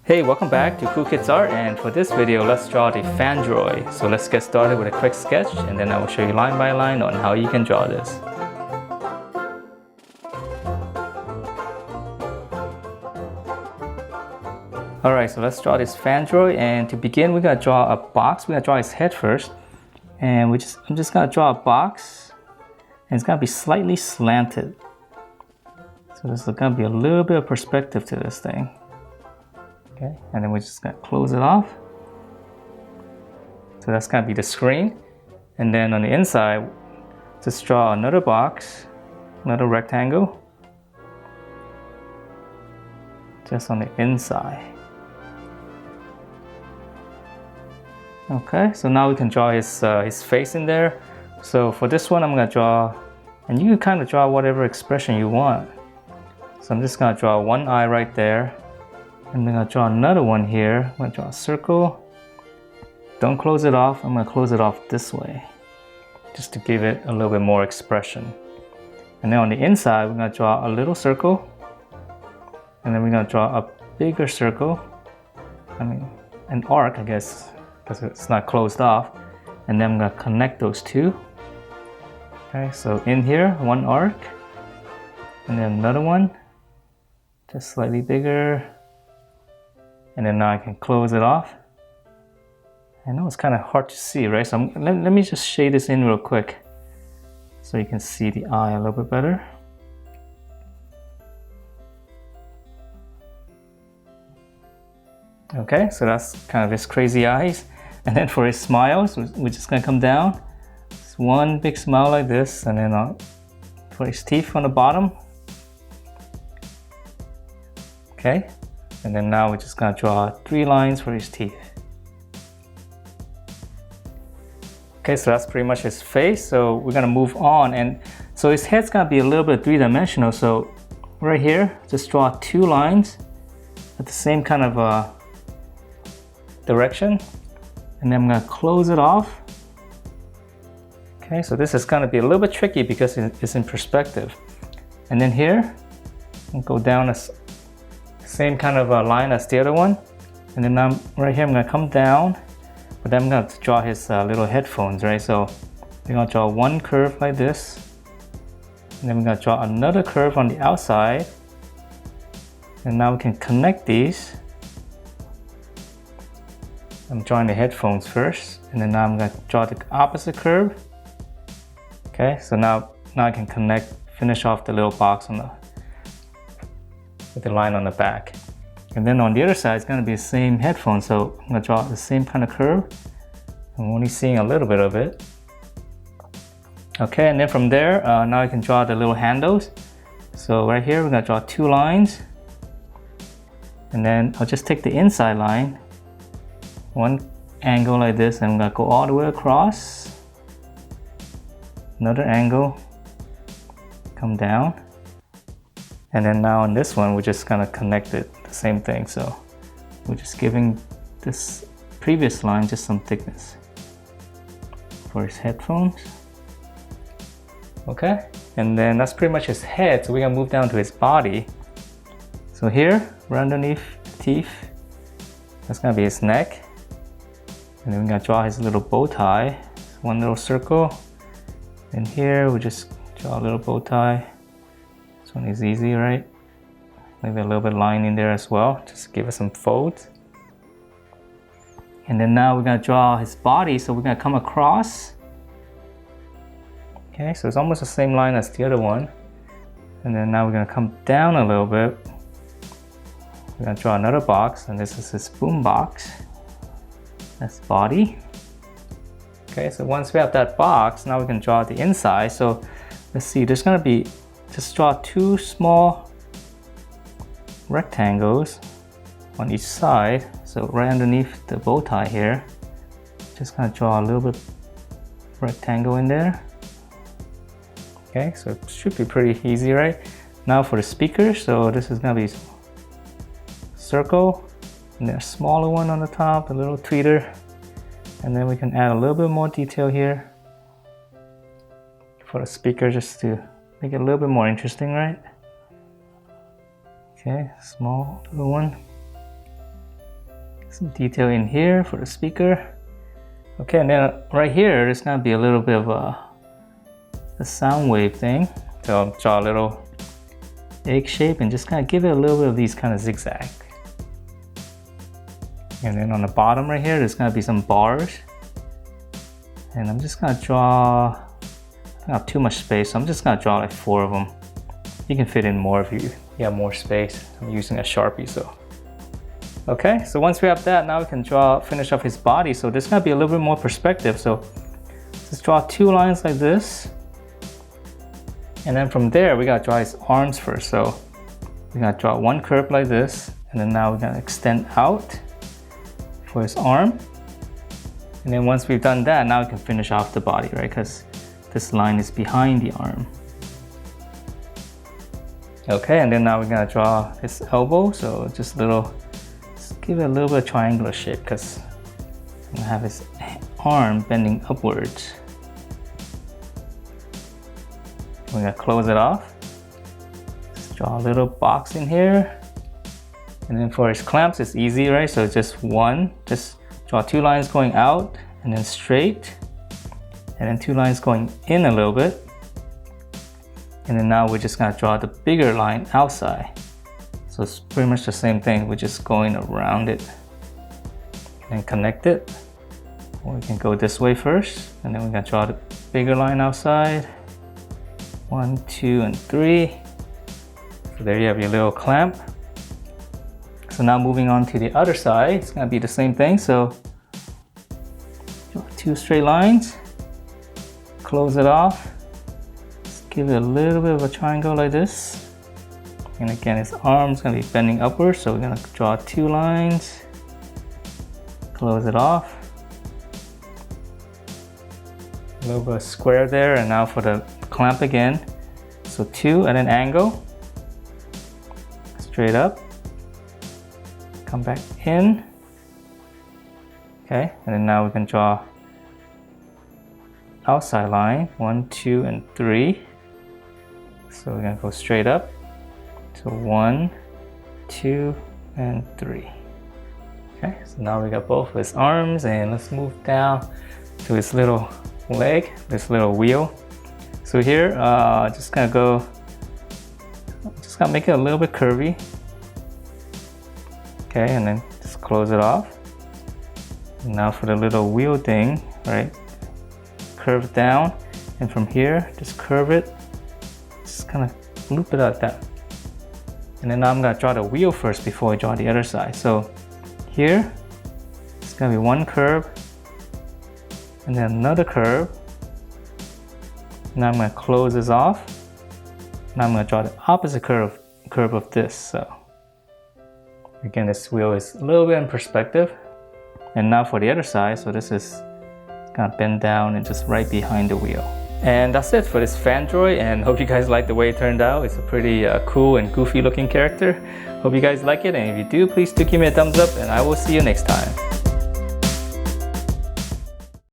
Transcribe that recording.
Hey, welcome back to Cool Kids Art, and for this video let's draw the Fandroid. So let's get started with a quick sketch and then I will show you line by line on how you can draw this. Alright, so let's draw this Fandroid, and to begin we're going to draw a box. We're going to draw his head first, and I'm just going to draw a box, and it's going to be slightly slanted. So there's going to be a little bit of perspective to this thing. Okay, and then we're just going to close it off. So that's going to be the screen. And then on the inside, just draw another box, another rectangle, just on the inside. Okay, so now we can draw his face in there. So for this one, I'm going to draw, and you can kind of draw whatever expression you want. So I'm just going to draw one eye right there. I'm going to draw another one here. I'm going to draw a circle. Don't close it off. I'm going to close it off this way, just to give it a little bit more expression. And then on the inside, we're going to draw a little circle. And then we're going to draw a bigger circle. I mean, an arc, I guess, because it's not closed off. And then I'm going to connect those two. Okay, so in here, one arc. And then another one, just slightly bigger. And then now I can close it off. I know it's kind of hard to see, right? So let me just shade this in real quick so you can see the eye a little bit better. Okay, so that's kind of his crazy eyes. And then for his smiles, we're just gonna come down. It's one big smile like this, and then for his teeth on the bottom. Okay. And then now we're just going to draw 3 lines for his teeth. Okay, so that's pretty much his face. So we're going to move on. And so his head's going to be a little bit 3-dimensional. So right here, just draw 2 lines at the same kind of direction. And then I'm going to close it off. Okay, so this is going to be a little bit tricky because it's in perspective. And then here, I'll go down as same kind of line as the other one, and then right here I'm going to come down, but then I'm going to draw his little headphones, right? So we're going to draw one curve like this, and then we're going to draw another curve on the outside, and now we can connect these. I'm drawing the headphones first, and then now I'm going to draw the opposite curve. Okay, so now I can finish off the little box on with the line on the back. And then on the other side, it's going to be the same headphone. So I'm going to draw the same kind of curve. I'm only seeing a little bit of it. Okay, and then from there, now I can draw the little handles. So right here, we're going to draw 2 lines. And then I'll just take the inside line, one angle like this, and I'm going to go all the way across. Another angle, come down. And then now on this one, we're just gonna connect it, the same thing. So we're just giving this previous line just some thickness for his headphones. Okay, and then that's pretty much his head. So we're gonna move down to his body. So here, right underneath the teeth, that's gonna be his neck. And then we're gonna draw his little bow tie. One little circle. And here, we just draw a little bow tie. This one is easy, right? Maybe a little bit line in there as well, just give it some folds. And then now we're gonna draw his body, so we're gonna come across. Okay, so it's almost the same line as the other one. And then now we're gonna come down a little bit. We're gonna draw another box, and this is his boom box. That's body. Okay, so once we have that box, now we can draw the inside. So let's see, there's gonna be, just draw 2 small rectangles on each side. So right underneath the bow tie here, just gonna draw a little bit rectangle in there. Okay, so it should be pretty easy, right? Now for the speaker, so this is gonna be circle, and then a smaller one on the top, a little tweeter, and then we can add a little bit more detail here for the speaker just to make it a little bit more interesting, right? Okay, small little one. Some detail in here for the speaker. Okay, and then right here, there's gonna be a little bit of a sound wave thing. So I'll draw a little egg shape and just kind of give it a little bit of these kind of zigzag. And then on the bottom right here, there's gonna be some bars. And I'm just gonna draw, I don't have too much space, so I'm just gonna draw like 4 of them. You can fit in more if you have more space. I'm using a Sharpie, so. Okay, so once we have that, now we can finish off his body. So there's gonna be a little bit more perspective. So let's draw 2 lines like this. And then from there, we gotta draw his arms first. So we gotta draw 1 curve like this. And then now we're gonna extend out for his arm. And then once we've done that, now we can finish off the body, right? Because this line is behind the arm. Okay, and then now we're gonna draw his elbow. So just give it a little bit of triangular shape because I'm gonna have his arm bending upwards. We're gonna close it off. Just draw a little box in here. And then for his clamps, it's easy, right? So just draw 2 lines going out and then straight. And then 2 lines going in a little bit. And then now we're just gonna draw the bigger line outside. So it's pretty much the same thing. We're just going around it and connect it. Or we can go this way first. And then we're gonna draw the bigger line outside. 1, 2, and 3. So there you have your little clamp. So now moving on to the other side, it's gonna be the same thing. So draw 2 straight lines, close it off, just give it a little bit of a triangle like this. And again, his arm's gonna be bending upwards. So we're gonna draw 2 lines, close it off. A little bit of square there, and now for the clamp again. So 2 at an angle, straight up, come back in. Okay, and then now we can draw outside line, 1, 2, and 3. So we're gonna go straight up. So 1, 2, and 3. Okay, so now we got both of his arms, and let's move down to his little leg, this little wheel. So here, just gonna make it a little bit curvy. Okay, and then just close it off. And now for the little wheel thing, right? Curve down, and from here, just curve it. Just kind of loop it like that. And then now I'm gonna draw the wheel first before I draw the other side. So here, it's gonna be 1 curve, and then another curve. Now I'm gonna close this off. Now I'm gonna draw the opposite curve of this. So again, this wheel is a little bit in perspective. And now for the other side, so this is gonna bend down and just right behind the wheel. And that's it for this Fandroid, and hope you guys like the way it turned out. It's a pretty cool and goofy looking character. Hope you guys like it, and if you do, please do give me a thumbs up, and I will see you next time.